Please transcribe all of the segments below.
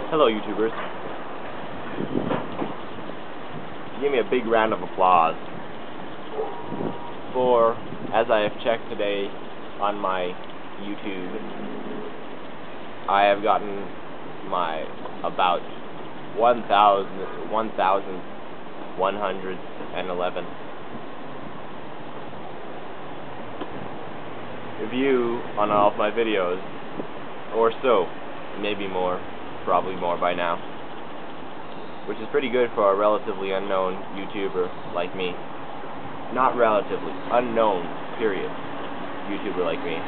Hello, YouTubers. Give me a big round of applause for, as I have checked today on my YouTube, I have gotten my about 1,111 view on all of my videos, or so, maybe more, probably more by now, which is pretty good for a relatively unknown YouTuber like me. Not relatively, unknown, period, YouTuber like me.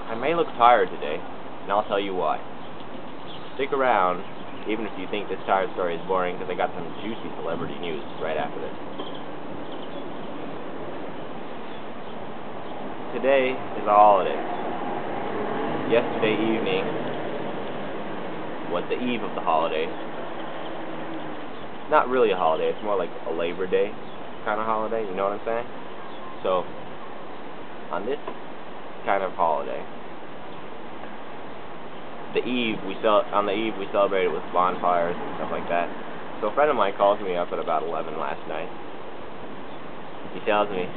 I may look tired today, and I'll tell you why. Stick around, even if you think this tired story is boring, because I got some juicy celebrity news right after this. Today is a holiday. Yesterday evening was the eve of the holiday. Not really a holiday, it's more like a Labor Day kind of holiday, you know what I'm saying? So, on this kind of holiday, on the eve we celebrated with bonfires and stuff like that. So a friend of mine calls me up at about 11 last night. He tells me,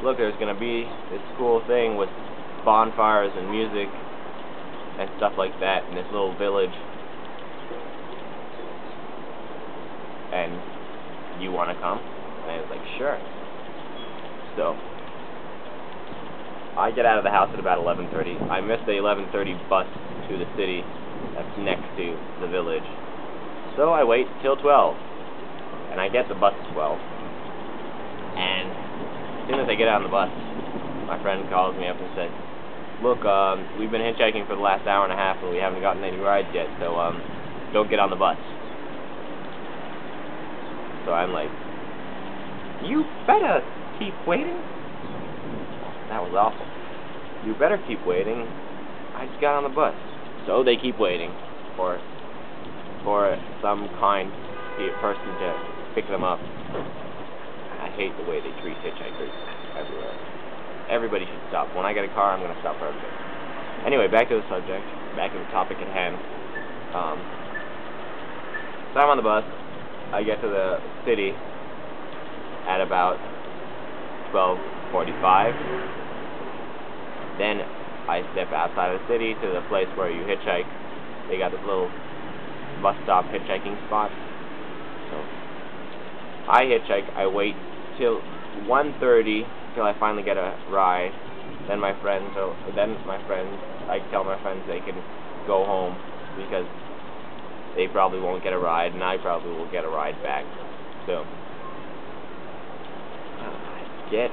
look, there's going to be this cool thing with bonfires and music and stuff like that in this little village, and you want to come? And I was like, sure. So I get out of the house at about 11:30. I missed the 11:30 bus to the city that's next to the village. So I wait till 12, and I get the bus at 12. And as soon as I get on the bus, my friend calls me up and says, look, we've been hitchhiking for the last hour and a half and we haven't gotten any rides yet, so don't get on the bus. So I'm like, you better keep waiting. That was awful. You better keep waiting. I just got on the bus. So they keep waiting for some kind person to pick them up. I hate the way they treat hitchhikers everywhere. Everybody should stop. When I get a car, I'm going to stop for everybody. Anyway, back to the subject. Back to the topic at hand. So I'm on the bus. I get to the city at about 12:45. Then I step outside of the city to the place where you hitchhike. They got this little bus stop hitchhiking spot. So I hitchhike. I wait till 1:30 till I finally get a ride. Then I tell my friends they can go home because they probably won't get a ride, and I probably will get a ride back. So I get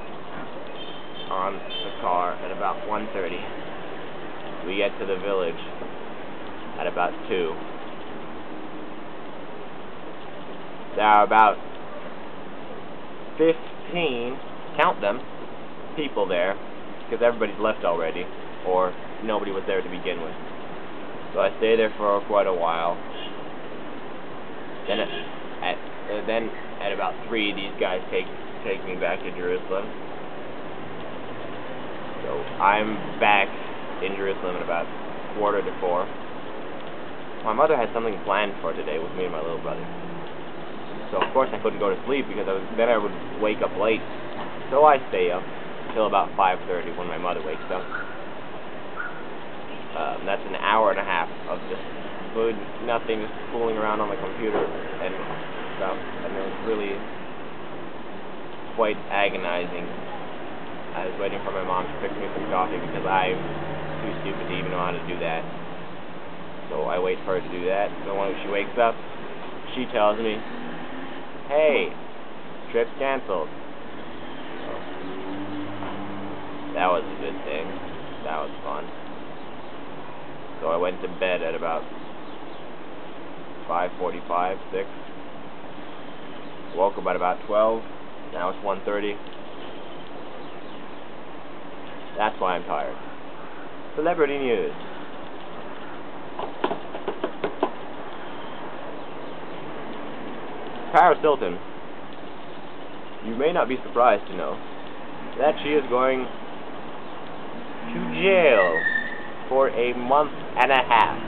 on the car at about 1:30. We get to the village at about 2. There are about 15, count them, people there, because everybody's left already, or nobody was there to begin with. So I stay there for quite a while. Then at about 3, these guys take me back to Jerusalem. So I'm back in Jerusalem at about 3:45. My mother had something planned for today with me and my little brother. So of course I couldn't go to sleep because then I would wake up late. So I stay up till about 5:30 when my mother wakes up. That's an hour and a half of just food, nothing, just fooling around on the computer and stuff. And it was really quite agonizing. I was waiting for my mom to fix me some coffee because I'm too stupid to even know how to do that. So I wait for her to do that. So when she wakes up, she tells me, hey, trip's canceled. So that was a good thing. That was fun. So I went to bed at about 5:45, 6. Woke up at about 12. Now it's 1:30. That's why I'm tired. Celebrity news. Paris Hilton. You may not be surprised to know that she is going to jail for a month and a half.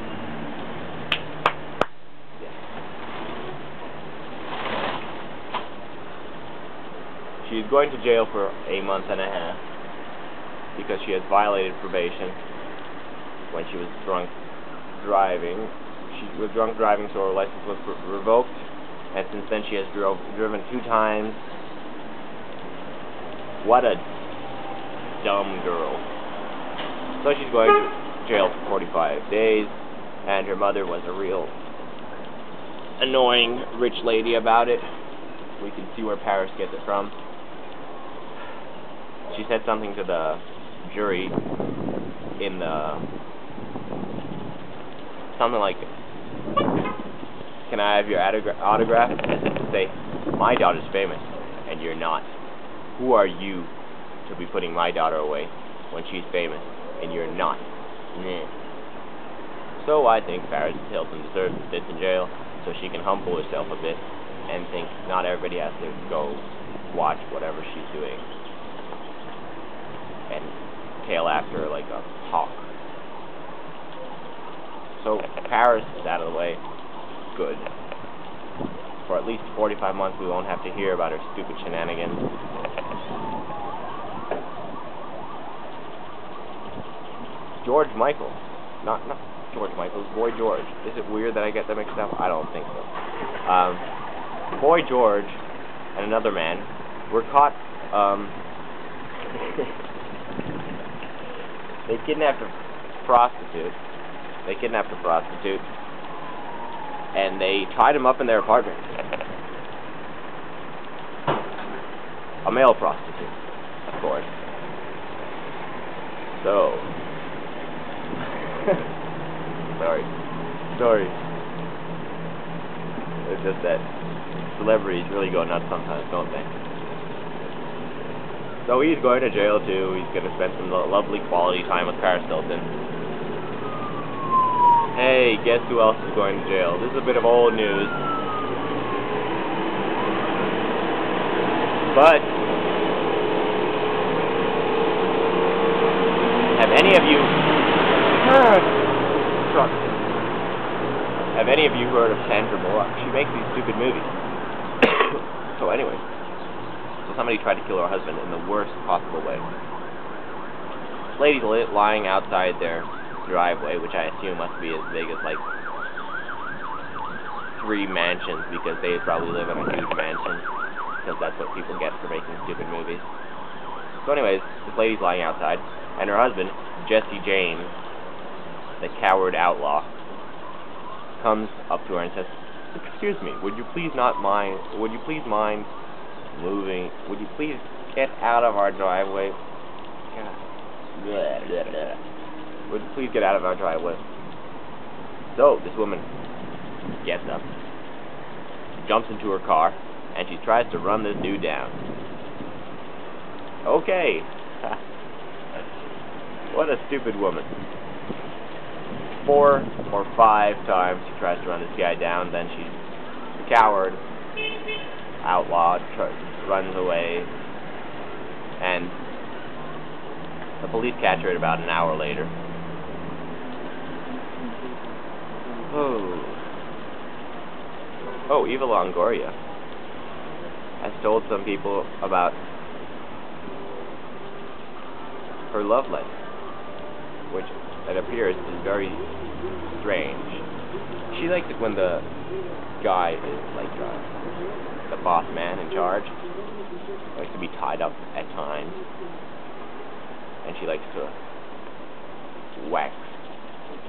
She's going to jail for a month and a half because she has violated probation when she was drunk driving. She was drunk driving, so her license was revoked, and since then she has driven 2 times. What a dumb girl. So she's going to jail for 45 days, and her mother was a real annoying rich lady about it. We can see where Paris gets it from. She said something to the jury in the... something like, "Can I have your autograph?" As if to say, my daughter's famous, and you're not. Who are you to be putting my daughter away when she's famous, and you're not? Nah. So I think Paris Hilton deserves to sit in jail so she can humble herself a bit and think not everybody has to go watch whatever she's doing and tail after her like a hawk. So Paris is out of the way. Good. For at least 45 months we won't have to hear about her stupid shenanigans. George Michael. Not George Michael, Boy George. Is it weird that I get them mixed up? I don't think so. Boy George and another man were caught, they kidnapped a prostitute. And they tied him up in their apartment. A male prostitute, of course. So... Sorry. It's just that celebrities really go nuts sometimes, don't they? So he's going to jail too. He's going to spend some lovely quality time with Paris Hilton. Hey, guess who else is going to jail? This is a bit of old news. But have any of you heard of Sandra Bullock? She makes these stupid movies. So anyway, somebody tried to kill her husband in the worst possible way. This lady's lying outside their driveway, which I assume must be as big as like 3 mansions, because they probably live in a huge mansion, because that's what people get for making stupid movies. So anyways, this lady's lying outside, and her husband, Jesse James, the coward outlaw, comes up to her and says, "Excuse me, would you please mind moving? Would you please get out of our driveway? Would you please get out of our driveway?" So this woman gets up, jumps into her car, and she tries to run this dude down. Okay. What a stupid woman. 4 or 5 times she tries to run this guy down, then she's a coward, outlaw, runs away, and the police catch her about an hour later. Oh, Eva Longoria has told some people about her love life, which it appears is very strange. She likes it when the guy is like the boss man in charge. Likes to be tied up at times, and she likes to wax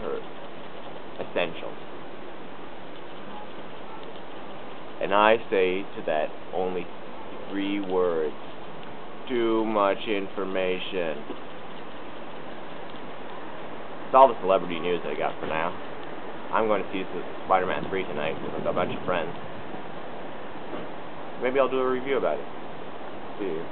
her essentials. And I say to that only 3 words: too much information. That's all the celebrity news I got for now. I'm going to see Spider-Man 3 tonight with a bunch of friends. Maybe I'll do a review about it. See you.